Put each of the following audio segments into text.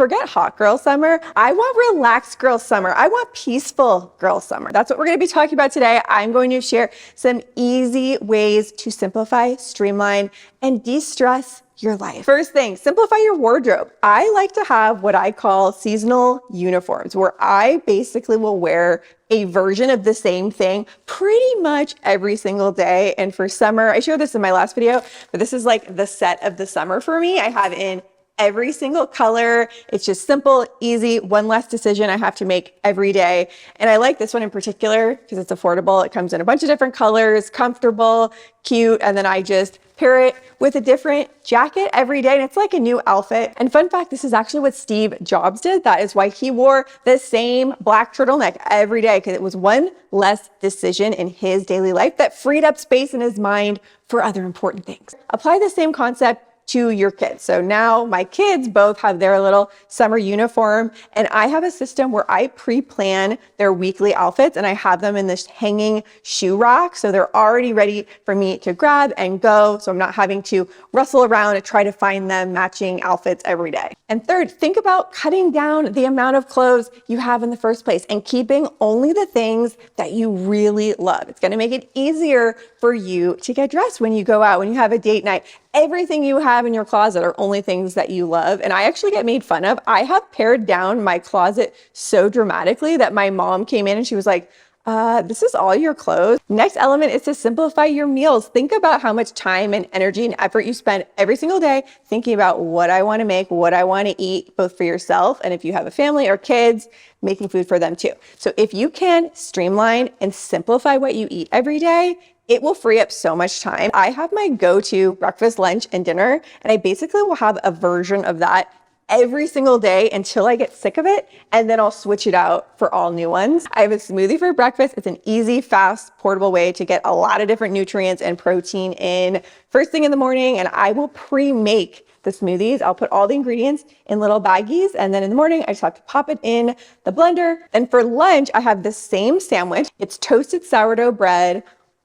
Forget hot girl summer. I want relaxed girl summer. I want peaceful girl summer. That's what we're going to be talking about today. I'm going to share some easy ways to simplify, streamline, and de-stress your life. First thing, simplify your wardrobe. I like to have what I call seasonal uniforms, where I basically will wear a version of the same thing pretty much every single day. And for summer, I showed this in my last video, but this is like the set of the summer for me. I have in every single color. It's just simple, easy, one less decision I have to make every day. And I like this one in particular because it's affordable. It comes in a bunch of different colors, comfortable, cute, and then I just pair it with a different jacket every day, and it's like a new outfit. And fun fact, this is actually what Steve Jobs did. That is why he wore the same black turtleneck every day, because it was one less decision in his daily life that freed up space in his mind for other important things. Apply the same concept to your kids. So now my kids both have their little summer uniform, and I have a system where I pre-plan their weekly outfits and I have them in this hanging shoe rack. So they're already ready for me to grab and go. So I'm not having to rustle around and try to find them matching outfits every day. And third, think about cutting down the amount of clothes you have in the first place and keeping only the things that you really love. It's going to make it easier for you to get dressed when you go out, when you have a date night. Everything you have in your closet are only things that you love. And I actually get made fun of. I have pared down my closet so dramatically that my mom came in and she was like, this is all your clothes. Next element is to simplify your meals. Think about how much time and energy and effort you spend every single day thinking about what I want to make, what I want to eat, both for yourself and if you have a family or kids, making food for them too. So if you can streamline and simplify what you eat every day, it will free up so much time. I have my go-to breakfast, lunch, and dinner, and I basically will have a version of that every single day until I get sick of it, and then I'll switch it out for all new ones. I have a smoothie for breakfast. It's an easy, fast, portable way to get a lot of different nutrients and protein in first thing in the morning, and I will pre-make the smoothies. I'll put all the ingredients in little baggies, and then in the morning, I just have to pop it in the blender. And for lunch, I have the same sandwich. It's toasted sourdough bread,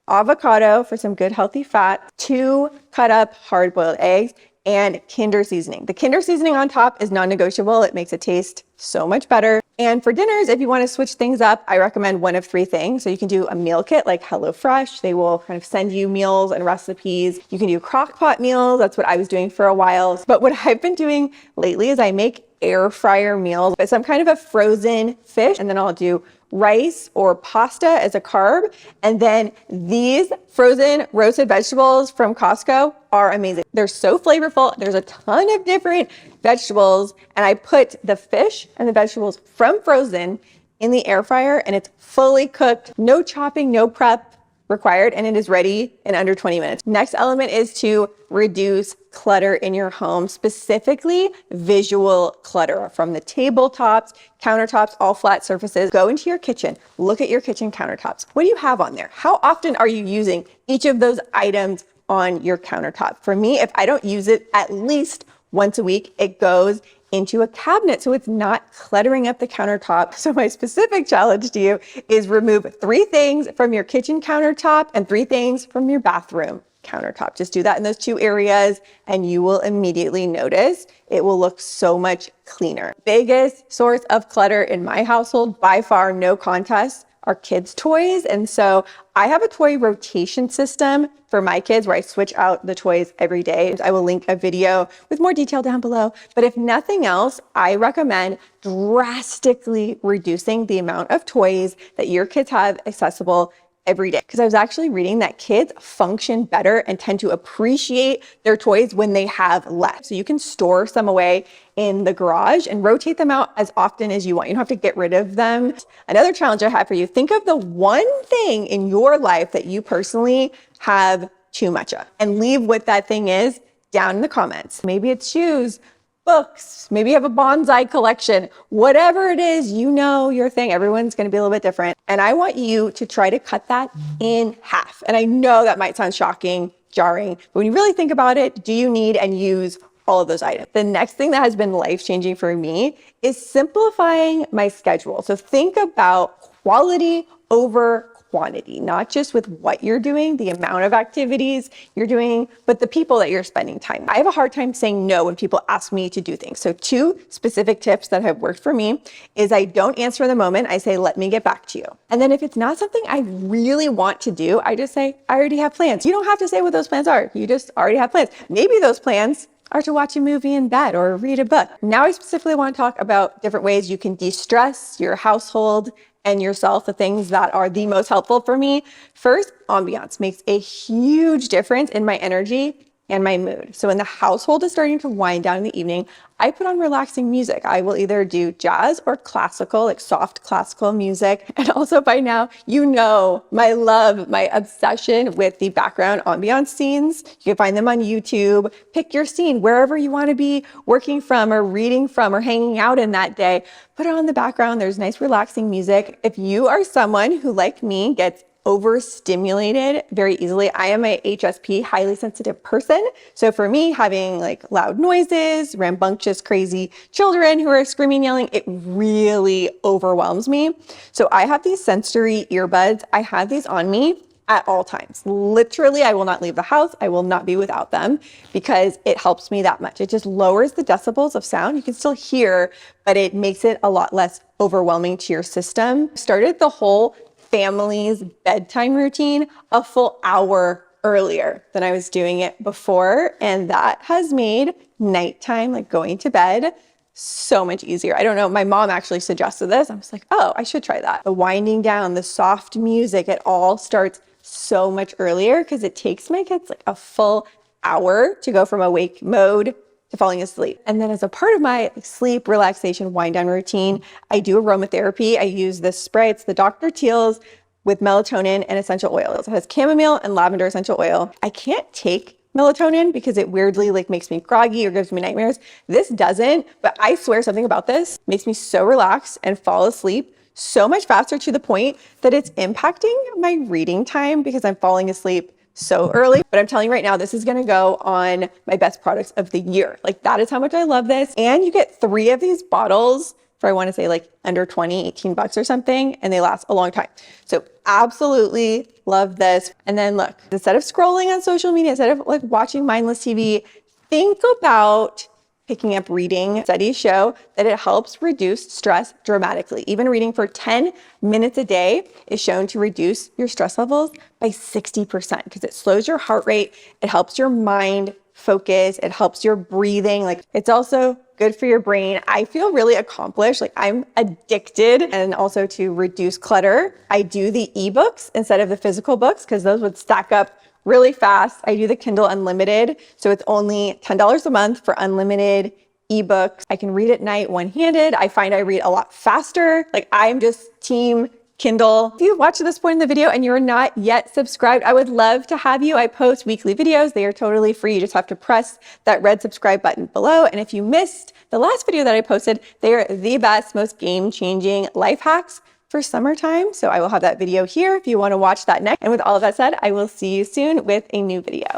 avocado for some good healthy fat, 2 cut up hard-boiled eggs, and Kinder seasoning. The Kinder seasoning on top is non-negotiable. It makes it taste so much better. And for dinners, if you want to switch things up, I recommend one of 3 things. So you can do a meal kit like HelloFresh. They will kind of send you meals and recipes. You can do crock pot meals. That's what I was doing for a while. But what I've been doing lately is I make air fryer meals, but some kind of a frozen fish, and then I'll do rice or pasta as a carb. And then these frozen roasted vegetables from Costco are amazing. They're so flavorful. There's a ton of different vegetables, and I put the fish and the vegetables from frozen in the air fryer, and it's fully cooked, no chopping, no prep required, and it is ready in under 20 minutes. Next element is to reduce clutter in your home, specifically visual clutter from the tabletops, countertops, all flat surfaces. Go into your kitchen, look at your kitchen countertops. What do you have on there? How often are you using each of those items on your countertop? For me, if I don't use it at least once a week, it goes into a cabinet, so it's not cluttering up the countertop. So my specific challenge to you is remove 3 things from your kitchen countertop and 3 things from your bathroom countertop. Just do that in those 2 areas and you will immediately notice it will look so much cleaner. Biggest source of clutter in my household, by far, no contest, are kids' toys. And so I have a toy rotation system for my kids where I switch out the toys every day. I will link a video with more detail down below. But if nothing else, I recommend drastically reducing the amount of toys that your kids have accessible every day. Because I was actually reading that kids function better and tend to appreciate their toys when they have less. So you can store some away in the garage and rotate them out as often as you want. You don't have to get rid of them. Another challenge I have for you, think of the one thing in your life that you personally have too much of and leave what that thing is down in the comments. Maybe it's shoes, books, maybe you have a bonsai collection, whatever it is, you know your thing. Everyone's going to be a little bit different. And I want you to try to cut that in half. And I know that might sound shocking, jarring, but when you really think about it, do you need and use all of those items? The next thing that has been life-changing for me is simplifying my schedule. So think about quality over quantity, not just with what you're doing, the amount of activities you're doing, but the people that you're spending time. I have a hard time saying no when people ask me to do things. So 2 specific tips that have worked for me is I don't answer in the moment. I say, let me get back to you. And then if it's not something I really want to do, I just say, I already have plans. You don't have to say what those plans are. You just already have plans. Maybe those plans are to watch a movie in bed or read a book. Now I specifically want to talk about different ways you can de-stress your household and yourself, the things that are the most helpful for me. First, ambiance makes a huge difference in my energy and my mood. So when the household is starting to wind down in the evening, I put on relaxing music. I will either do jazz or classical, like soft classical music. And also by now, you know my love, my obsession with the background ambiance scenes. You can find them on YouTube. Pick your scene wherever you want to be working from or reading from or hanging out in that day. Put it on the background. There's nice relaxing music. If you are someone who, like me, gets overstimulated very easily. I am a HSP, highly sensitive person. So for me, having like loud noises, rambunctious, crazy children who are screaming, yelling, it really overwhelms me. So I have these sensory earbuds. I have these on me at all times. Literally, I will not leave the house. I will not be without them because it helps me that much. It just lowers the decibels of sound. You can still hear, but it makes it a lot less overwhelming to your system. Started the whole family's bedtime routine a full hour earlier than I was doing it before. And that has made nighttime, like going to bed, so much easier. I don't know. My mom actually suggested this. I was like, oh, I should try that. The winding down, the soft music, it all starts so much earlier because it takes my kids like a full hour to go from awake mode to falling asleep. And then as a part of my sleep, relaxation, wind down routine, I do aromatherapy. I use this spray. It's the Dr. Teal's with melatonin and essential oils. It has chamomile and lavender essential oil. I can't take melatonin because it weirdly like makes me groggy or gives me nightmares. This doesn't, but I swear something about this makes me so relaxed and fall asleep so much faster to the point that it's impacting my reading time because I'm falling asleep so early. But I'm telling you right now, this is gonna go on my best products of the year. Like that is how much I love this. And you get 3 of these bottles for, I wanna say like under 20, 18 bucks or something, and they last a long time. So absolutely love this. And then look, instead of scrolling on social media, instead of like watching mindless TV, think about picking up reading. Studies show that it helps reduce stress dramatically. Even reading for 10 minutes a day is shown to reduce your stress levels by 60% because it slows your heart rate. It helps your mind focus. It helps your breathing. Like it's also good for your brain. I feel really accomplished. Like I'm addicted. And also to reduce clutter, I do the ebooks instead of the physical books because those would stack up really fast. I do the Kindle Unlimited. So it's only $10 a month for unlimited ebooks. I can read at night one-handed. I find I read a lot faster. Like I'm just team Kindle. If you've watched to this point in the video and you're not yet subscribed, I would love to have you. I post weekly videos. They are totally free. You just have to press that red subscribe button below. And if you missed the last video that I posted, they are the best, most game-changing life hacks for summertime. So I will have that video here if you want to watch that next. And with all of that said, I will see you soon with a new video.